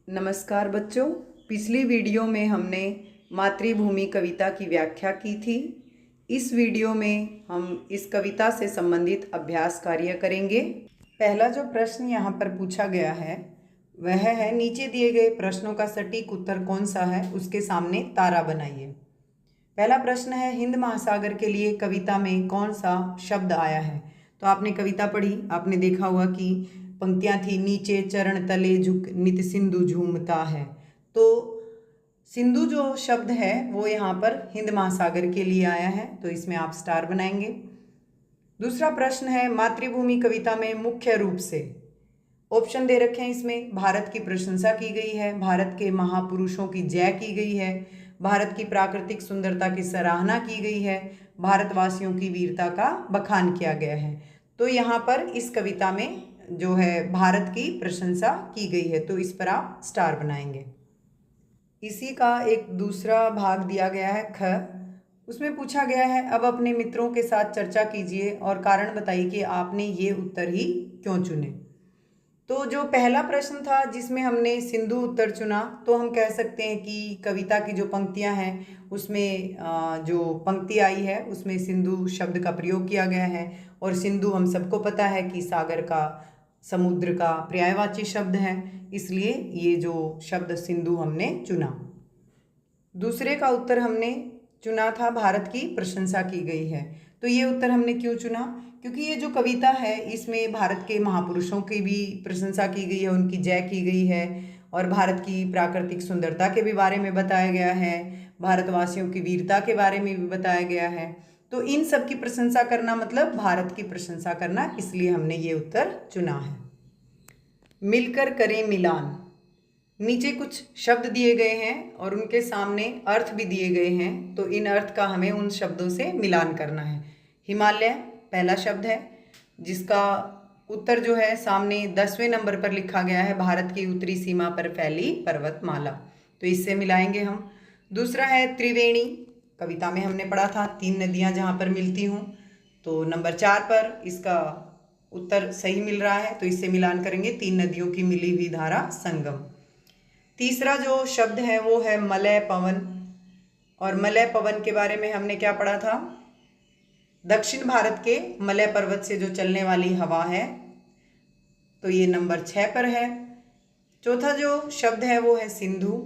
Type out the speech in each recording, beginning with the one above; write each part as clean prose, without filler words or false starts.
नमस्कार बच्चों। पिछली वीडियो में हमने मातृभूमि कविता की व्याख्या की थी। इस वीडियो में हम इस कविता से संबंधित अभ्यास कार्य करेंगे। पहला जो प्रश्न यहाँ पर पूछा गया है वह है, नीचे दिए गए प्रश्नों का सटीक उत्तर कौन सा है, उसके सामने तारा बनाइए। पहला प्रश्न है, हिंद महासागर के लिए कविता में कौन सा शब्द आया है। तो आपने कविता पढ़ी, आपने देखा होगा कि पंक्तियां थी, नीचे चरण तले झुक नित सिंधु झूमता है। तो सिंधु जो शब्द है वो यहाँ पर हिंद महासागर के लिए आया है, तो इसमें आप स्टार बनाएंगे। दूसरा प्रश्न है, मातृभूमि कविता में मुख्य रूप से ऑप्शन दे रखे हैं। इसमें भारत की प्रशंसा की गई है, भारत के महापुरुषों की जय की गई है, भारत की प्राकृतिक सुंदरता की सराहना की गई है, भारतवासियों की वीरता का बखान किया गया है। तो यहाँ पर इस कविता में जो है भारत की प्रशंसा की गई है, तो इस पर आप स्टार बनाएंगे। इसी का एक दूसरा भाग दिया गया है ख। उसमें पूछा गया है, अब अपने मित्रों के साथ चर्चा कीजिए और कारण बताइए कि आपने ये उत्तर ही क्यों चुने। तो जो पहला प्रश्न था जिसमें हमने सिंधु उत्तर चुना, तो हम कह सकते हैं कि कविता की जो पंक्तियां हैं उसमें जो पंक्ति आई है उसमें सिंधु शब्द का प्रयोग किया गया है। और सिंधु हम सबको पता है कि सागर का, समुद्र का पर्यायवाची शब्द है, इसलिए ये जो शब्द सिंधु हमने चुना। दूसरे का उत्तर हमने चुना था भारत की प्रशंसा की गई है। तो ये उत्तर हमने क्यों चुना, क्योंकि ये जो कविता है इसमें भारत के महापुरुषों की भी प्रशंसा की गई है, उनकी जय की गई है, और भारत की प्राकृतिक सुंदरता के भी बारे में बताया गया है, भारतवासियों की वीरता के बारे में भी बताया गया है। तो इन सब की प्रशंसा करना मतलब भारत की प्रशंसा करना, इसलिए हमने ये उत्तर चुना है। मिलकर करें मिलान। नीचे कुछ शब्द दिए गए हैं और उनके सामने अर्थ भी दिए गए हैं, तो इन अर्थ का हमें उन शब्दों से मिलान करना है। हिमालय पहला शब्द है, जिसका उत्तर जो है सामने 10वें नंबर पर लिखा गया है, भारत की उत्तरी सीमा पर फैली पर्वतमाला, तो इससे मिलाएंगे हम। दूसरा है त्रिवेणी, कविता में हमने पढ़ा था 3 नदियां जहाँ पर मिलती हूँ, तो नंबर 4 पर इसका उत्तर सही मिल रहा है, तो इससे मिलान करेंगे, 3 नदियों की मिली हुई धारा संगम। तीसरा जो शब्द है वो है मलय पवन, और मलय पवन के बारे में हमने क्या पढ़ा था, दक्षिण भारत के मलय पर्वत से जो चलने वाली हवा है, तो ये नंबर 6 पर है। चौथा जो शब्द है वो है सिंधु,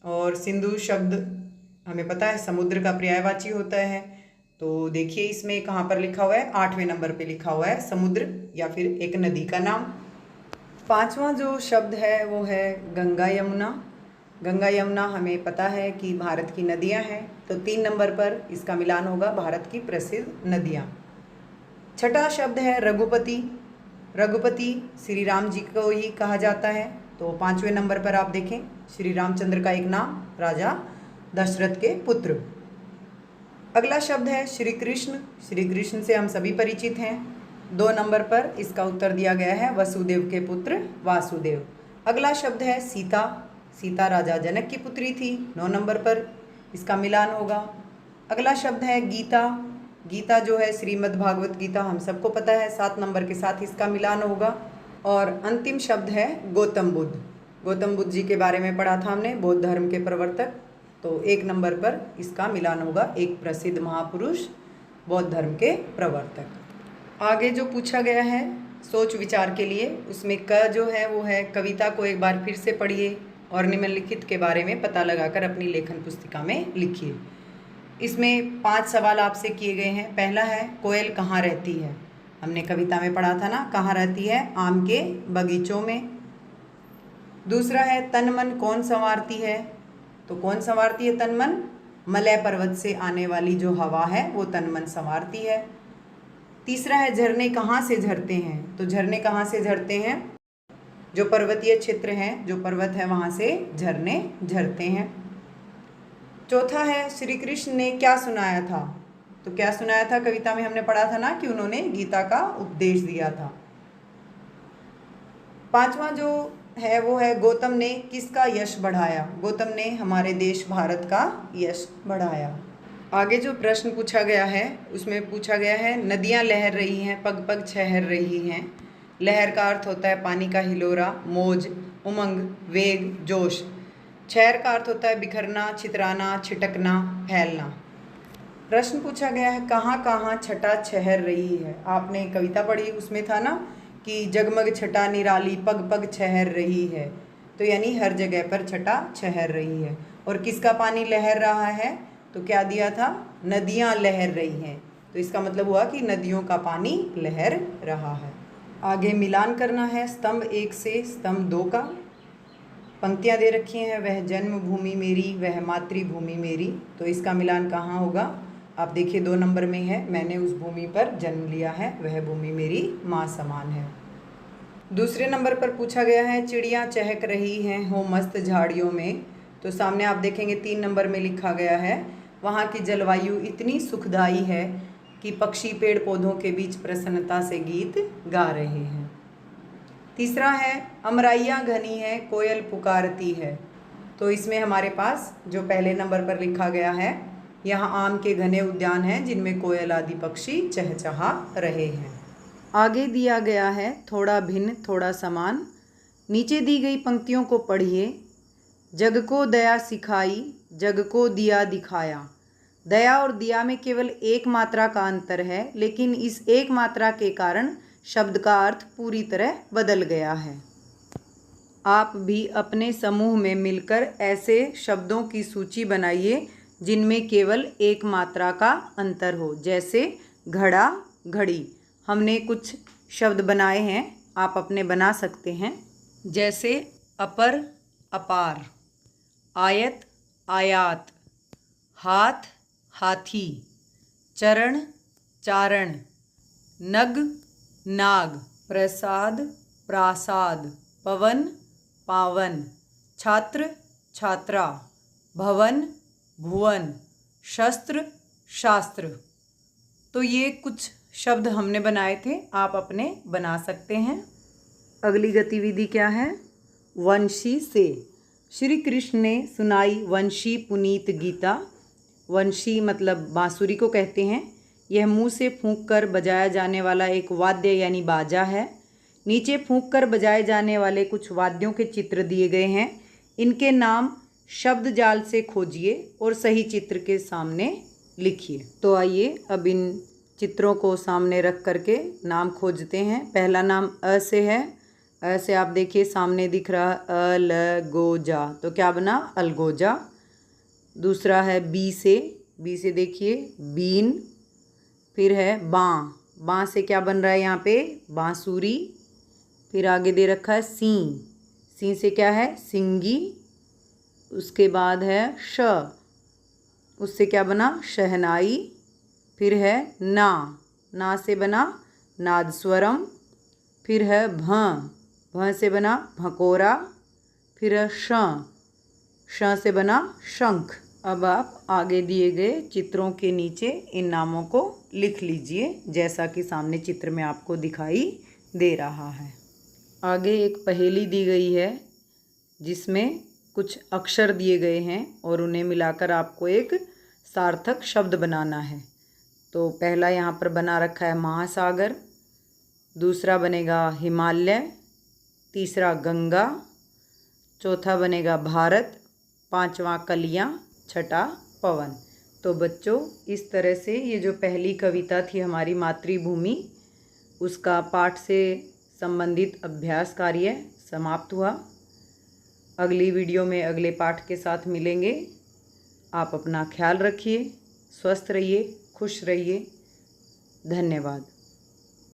और सिंधु शब्द हमें पता है समुद्र का पर्यायवाची होता है, तो देखिए इसमें कहाँ पर लिखा हुआ है, 8वें नंबर पे लिखा हुआ है समुद्र या फिर एक नदी का नाम। पांचवा जो शब्द है वो है गंगा यमुना। गंगा यमुना हमें पता है कि भारत की नदियां हैं, तो 3 नंबर पर इसका मिलान होगा, भारत की प्रसिद्ध नदियां। छठा शब्द है रघुपति। रघुपति श्री राम जी को ही कहा जाता है, तो 5वें नंबर पर आप देखें, श्री रामचंद्र का एक नाम, राजा दशरथ के पुत्र। अगला शब्द है श्री कृष्ण। श्री कृष्ण से हम सभी परिचित हैं, 2 नंबर पर इसका उत्तर दिया गया है, वसुदेव के पुत्र वासुदेव। अगला शब्द है सीता। सीता राजा जनक की पुत्री थी, 9 नंबर पर इसका मिलान होगा। अगला शब्द है गीता। गीता जो है श्रीमद् भागवत गीता हम सबको पता है, 7 नंबर के साथ इसका मिलान होगा। और अंतिम शब्द है गौतम बुद्ध। गौतम बुद्ध जी के बारे में पढ़ा था हमने, बौद्ध धर्म के प्रवर्तक, तो 1 नंबर पर इसका मिलान होगा, एक प्रसिद्ध महापुरुष बौद्ध धर्म के प्रवर्तक। आगे जो पूछा गया है सोच विचार के लिए, उसमें क जो है वो है, कविता को एक बार फिर से पढ़िए और निम्नलिखित के बारे में पता लगाकर अपनी लेखन पुस्तिका में लिखिए। इसमें 5 सवाल आपसे किए गए हैं। पहला है, कोयल कहाँ रहती है। हमने कविता में पढ़ा था ना, कहाँ रहती है, आम के बगीचों में। दूसरा है, तन मन कौन संवारती है। तो कौन संवारती है तन मन, मलय पर्वत से आने वाली जो हवा है वो तन मन संवारती है। तीसरा है, झरने कहाँ से झरते हैं। तो झरने कहाँ से झरते हैं, जो पर्वतीय क्षेत्र हैं, जो पर्वत है वहाँ से झरने झरते हैं। चौथा है, श्री कृष्ण ने क्या सुनाया था। तो क्या सुनाया था, कविता में हमने पढ़ा था ना कि उन्होंने गीता का उपदेश दिया था। पांचवा जो है वो है, गौतम ने किसका यश बढ़ाया। गौतम ने हमारे देश भारत का यश बढ़ाया। आगे जो प्रश्न पूछा गया है उसमें पूछा गया है, नदियां लहर रही हैं, पग पग छहर रही हैं, लहर का अर्थ होता है पानी का हिलोरा, मौज, उमंग, वेग, जोश। छहर का अर्थ होता है बिखरना, छितराना, छिटकना, फैलना। प्रश्न पूछा गया है कहाँ कहाँ छटा छहर रही है। आपने कविता पढ़ी, उसमें था ना कि जगमग छटा निराली पग पग छहर रही है, तो यानी हर जगह पर छटा छहर रही है। और किसका पानी लहर रहा है, तो क्या दिया था, नदियाँ लहर रही हैं, तो इसका मतलब हुआ कि नदियों का पानी लहर रहा है। आगे मिलान करना है स्तंभ 1 से स्तंभ 2 का। पंक्तियाँ दे रखी हैं, वह जन्मभूमि मेरी वह मातृभूमि मेरी, तो इसका मिलान कहाँ होगा, आप देखिए 2 नंबर में है, मैंने उस भूमि पर जन्म लिया है, वह भूमि मेरी माँ समान है। दूसरे नंबर पर पूछा गया है चिड़ियाँ चहक रही हैं हो मस्त झाड़ियों में, तो सामने आप देखेंगे 3 नंबर में लिखा गया है वहाँ की जलवायु इतनी सुखदाई है कि पक्षी पेड़ पौधों के बीच प्रसन्नता से गीत गा रहे हैं। तीसरा है अमराइयाँ घनी है कोयल पुकारती है, तो इसमें हमारे पास जो पहले नंबर पर लिखा गया है, यहाँ आम के घने उद्यान हैं जिनमें कोयल आदि पक्षी चहचहा रहे हैं। आगे दिया गया है थोड़ा भिन्न थोड़ा समान। नीचे दी गई पंक्तियों को पढ़िए। जग को दया सिखाई जग को दिया दिखाया। दया और दिया में केवल एक मात्रा का अंतर है, लेकिन इस एक मात्रा के कारण शब्द का अर्थ पूरी तरह बदल गया है। आप भी अपने समूह में मिलकर ऐसे शब्दों की सूची बनाइए जिनमें केवल एक मात्रा का अंतर हो, जैसे घड़ा, घड़ी। हमने कुछ शब्द बनाए हैं, आप अपने बना सकते हैं, जैसे अपर, अपार, आयत, आयात, हाथ, हाथी, चरण, चारण, नग, नाग, प्रसाद, प्रासाद, पवन, पावन, छात्र, छात्रा, भवन, भुवन, शस्त्र, शास्त्र। तो ये कुछ शब्द हमने बनाए थे, आप अपने बना सकते हैं। अगली गतिविधि क्या है, वंशी से। श्री कृष्ण ने सुनाई वंशी पुनीत गीता। वंशी मतलब बांसुरी को कहते हैं। यह मुंह से फूंक कर बजाया जाने वाला एक वाद्य यानी बाजा है। नीचे फूंक कर बजाए जाने वाले कुछ वाद्यों के चित्र दिए गए हैं। इनके नाम शब्द जाल से खोजिए और सही चित्र के सामने लिखिए। तो आइए अब इन चित्रों को सामने रख करके नाम खोजते हैं। पहला नाम अ से है। अ से आप देखिए सामने दिख रहा अलगोजा, तो क्या बना, अलगोजा। दूसरा है बी से। बी से देखिए बीन। फिर है बाँ। बाँ से क्या बन रहा है यहाँ पे, बांसुरी। फिर आगे दे रखा है सी। सी से क्या है, सिंगी। उसके बाद है श, उससे क्या बना, शहनाई। फिर है ना। ना से बना नादस्वरम। फिर है भ। भ से बना भकोरा। फिर है श। श से बना शंख। अब आप आगे दिए गए चित्रों के नीचे इन नामों को लिख लीजिए, जैसा कि सामने चित्र में आपको दिखाई दे रहा है। आगे एक पहेली दी गई है जिसमें कुछ अक्षर दिए गए हैं और उन्हें मिलाकर आपको एक सार्थक शब्द बनाना है। तो पहला यहाँ पर बना रखा है महासागर। दूसरा बनेगा हिमालय। तीसरा गंगा। चौथा बनेगा भारत। पांचवा कलियाँ। छठा पवन। तो बच्चों, इस तरह से ये जो पहली कविता थी हमारी मातृभूमि, उसका पाठ से संबंधित अभ्यास कार्य समाप्त हुआ। अगली वीडियो में अगले पाठ के साथ मिलेंगे। आप अपना ख्याल रखिए, स्वस्थ रहिए, खुश रहिए। धन्यवाद।